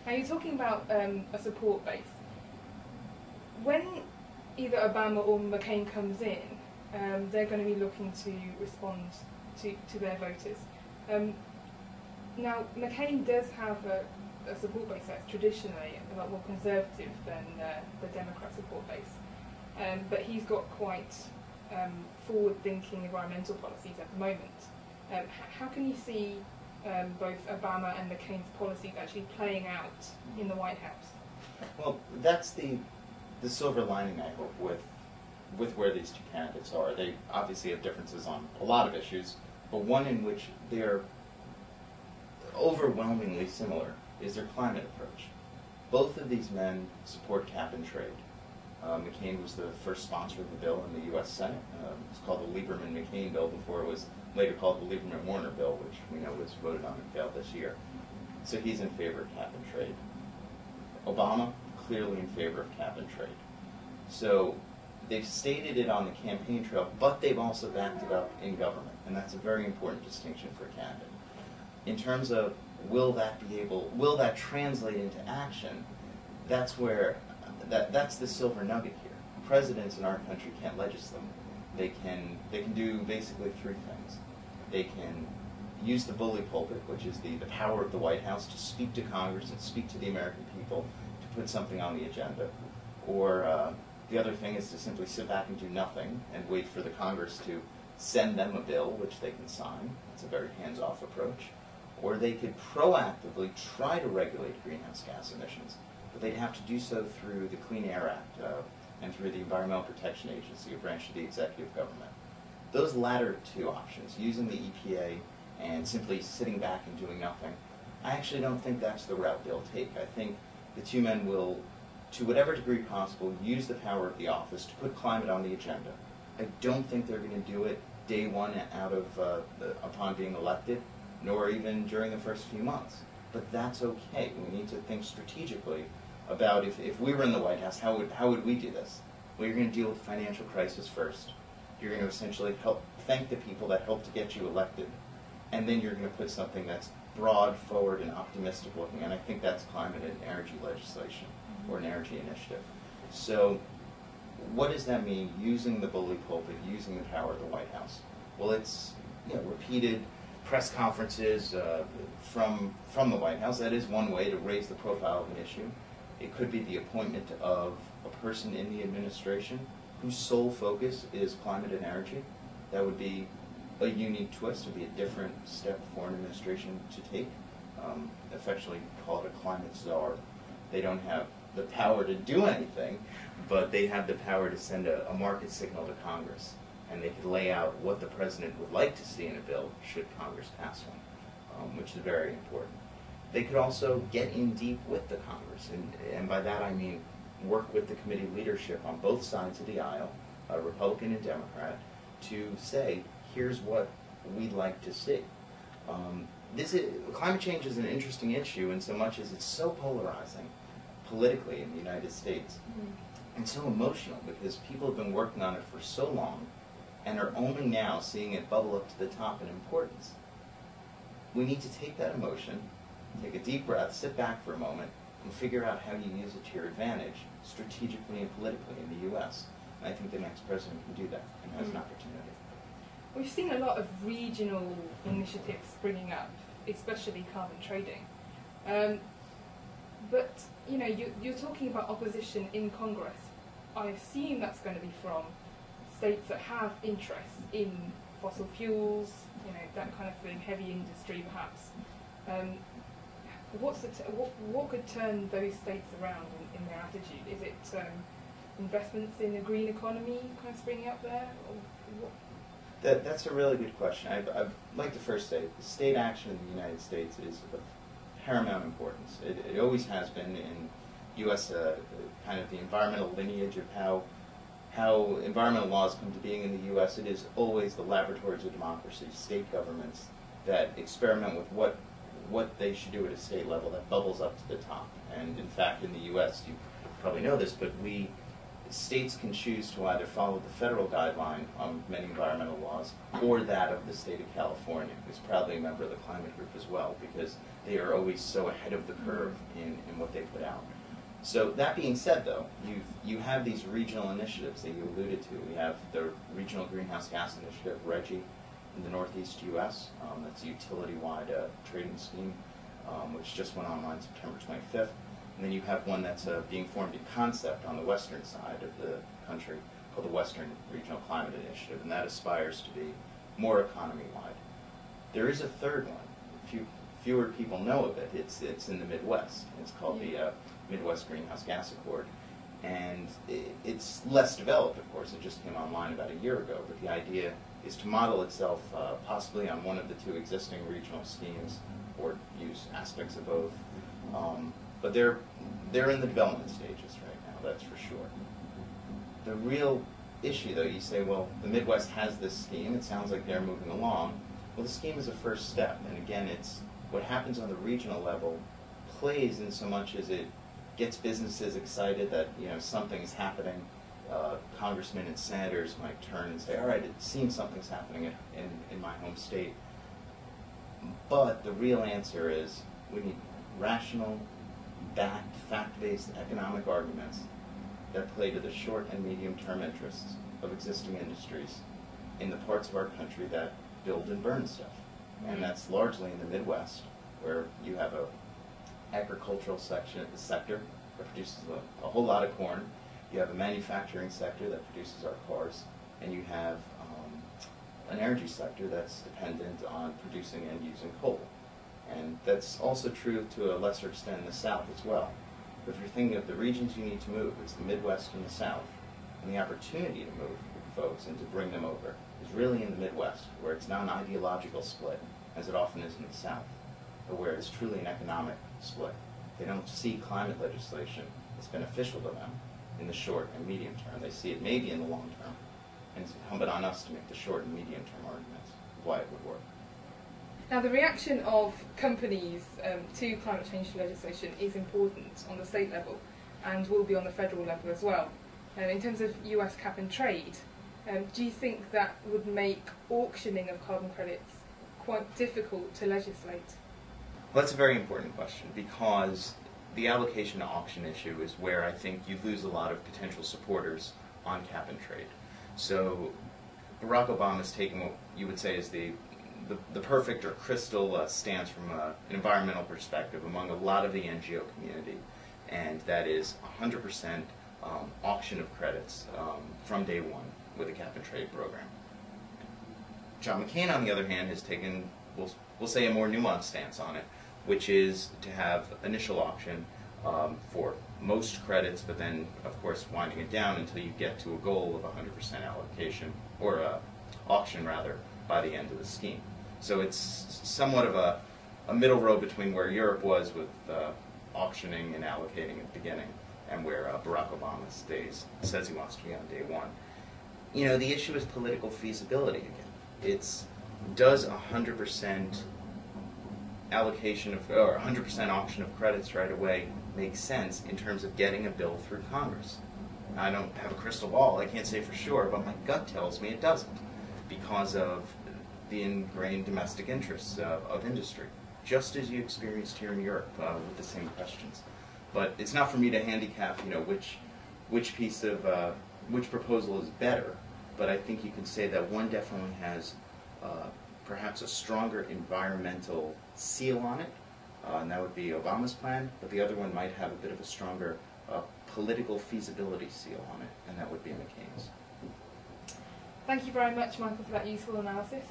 Now you're talking about a support base. When either Obama or McCain comes in, they're going to be looking to respond to their voters. Now McCain does have a support base that's traditionally a lot more conservative than the Democrat support base, but he's got quite forward-thinking environmental policies at the moment. How can you see both Obama and McCain's policies actually playing out in the White House? Well, that's the silver lining, I hope, with where these two candidates are. They obviously have differences on a lot of issues, but one in which they're overwhelmingly similar is their climate approach. Both of these men support cap and trade. McCain was the first sponsor of the bill in the U.S. Senate. It's called the Lieberman-McCain bill before it was later called the Lieberman-Warner bill, which we know was voted on and failed this year. So he's in favor of cap and trade. Obama, clearly in favor of cap and trade. So they've stated it on the campaign trail, but they've also backed it up in government, and that's a very important distinction for a candidate. In terms of will that translate into action, that's where, that's the silver nugget here. Presidents in our country can't legislate. They can do basically three things. They can use the bully pulpit, which is the power of the White House, to speak to Congress and speak to the American people to put something on the agenda. Or the other thing is to simply sit back and do nothing and wait for the Congress to send them a bill, which they can sign. That's a very hands-off approach. Or they could proactively try to regulate greenhouse gas emissions, but they'd have to do so through the Clean Air Act and through the Environmental Protection Agency, a branch of the executive government. Those latter two options, using the EPA and simply sitting back and doing nothing, I actually don't think that's the route they'll take. I think the two men will, to whatever degree possible, use the power of the office to put climate on the agenda. I don't think they're going to do it day one out of upon being elected, nor even during the first few months. But that's okay. We need to think strategically about if we were in the White House, how would we do this? Well, you're going to deal with the financial crisis first. You're going to essentially thank the people that helped to get you elected, and then you're going to put something that's broad, forward, and optimistic looking, and I think that's climate and energy legislation, or an energy initiative. So what does that mean, using the bully pulpit, using the power of the White House? Well, it's repeated press conferences from the White House. That is one way to raise the profile of an issue. It could be the appointment of a person in the administration whose sole focus is climate and energy. That would be a unique twist. It would be a different step for an administration to take. Affectionately call it a climate czar. They don't have the power to do anything, but they have the power to send a market signal to Congress. And they could lay out what the president would like to see in a bill should Congress pass one, which is very important. They could also get in deep with the Congress, and by that I mean work with the committee leadership on both sides of the aisle, Republican and Democrat, to say, here's what we'd like to see. Climate change is an interesting issue in so much as it's so polarizing politically in the United States, and so emotional because people have been working on it for so long and are only now seeing it bubble up to the top in importance. We need to take that emotion, take a deep breath, sit back for a moment, and figure out how you use it to your advantage strategically and politically in the U.S. And I think the next president can do that and has an opportunity. We've seen a lot of regional initiatives springing up, especially carbon trading. But you're talking about opposition in Congress. I assume that's going to be from states that have interests in fossil fuels, that kind of thing, heavy industry perhaps. What could turn those states around in their attitude? Is it investments in the green economy kind of springing up there? Or what? That's a really good question. I'd like to first say state action in the United States is of paramount importance. It always has been in U.S. Kind of the environmental lineage of how environmental laws come to being in the U.S. It is always the laboratories of democracy, state governments that experiment with what they should do at a state level that bubbles up to the top. And in fact, in the U.S., you probably know this, but states can choose to either follow the federal guideline on many environmental laws or that of the state of California, who's proudly a member of the climate group as well, because they are always so ahead of the curve in what they put out. So that being said, though, you have these regional initiatives that you alluded to. We have the Regional Greenhouse Gas Initiative, RGGI, in the Northeast U.S. That's a utility-wide trading scheme, which just went online September 25th. And then you have one that's being formed in concept on the western side of the country called the Western Regional Climate Initiative, and that aspires to be more economy-wide. There is a third one. Fewer people know of it. It's in the Midwest. It's called the Midwest Greenhouse Gas Accord. And it's less developed, of course. It just came online about a year ago. But the idea is to model itself possibly on one of the two existing regional schemes, or use aspects of both. But they're in the development stages right now, that's for sure. The real issue, though, you say, well, the Midwest has this scheme. It sounds like they're moving along. Well, the scheme is a first step. And again, it's what happens on the regional level plays in so much as it gets businesses excited that something's happening. Congressmen and senators might turn and say, all right, it seems something's happening in my home state. But the real answer is we need rational, backed, fact-based economic arguments that play to the short and medium-term interests of existing industries in the parts of our country that build and burn stuff. And that's largely in the Midwest, where you have a agricultural sector that produces a whole lot of corn. You have a manufacturing sector that produces our cars, and you have an energy sector that's dependent on producing and using coal. And that's also true to a lesser extent in the South as well. But if you're thinking of the regions you need to move, it's the Midwest and the South. And the opportunity to move folks and to bring them over is really in the Midwest, where it's not an ideological split, as it often is in the South, but where it's truly an economic split. They don't see climate legislation as beneficial to them in the short and medium term. They see it maybe in the long term. And it's incumbent on us to make the short and medium term arguments of why it would work. Now, the reaction of companies to climate change legislation is important on the state level and will be on the federal level as well. In terms of US cap and trade, do you think that would make auctioning of carbon credits quite difficult to legislate? Well, that's a very important question, because the allocation to auction issue is where I think you lose a lot of potential supporters on cap and trade. So Barack Obama's taking what you would say is the perfect or crystal stance from an environmental perspective among a lot of the NGO community, and that is 100% auction of credits from day one with a cap and trade program. John McCain, on the other hand, has taken, we'll say, a more nuanced stance on it, which is to have initial auction for most credits, but then, of course, winding it down until you get to a goal of 100% allocation, or auction, rather, by the end of the scheme. So it's somewhat of a middle road between where Europe was with auctioning and allocating at the beginning and where Barack Obama says he wants to be on day one. The issue is political feasibility again. Does 100% allocation of, or 100% auction of credits right away make sense in terms of getting a bill through Congress? I don't have a crystal ball, I can't say for sure, but my gut tells me it doesn't, because of the ingrained domestic interests of industry, just as you experienced here in Europe with the same questions. But it's not for me to handicap, which piece of which proposal is better. But I think you can say that one definitely has perhaps a stronger environmental seal on it, and that would be Obama's plan. But the other one might have a bit of a stronger political feasibility seal on it, and that would be McCain's. Thank you very much, Michael, for that useful analysis.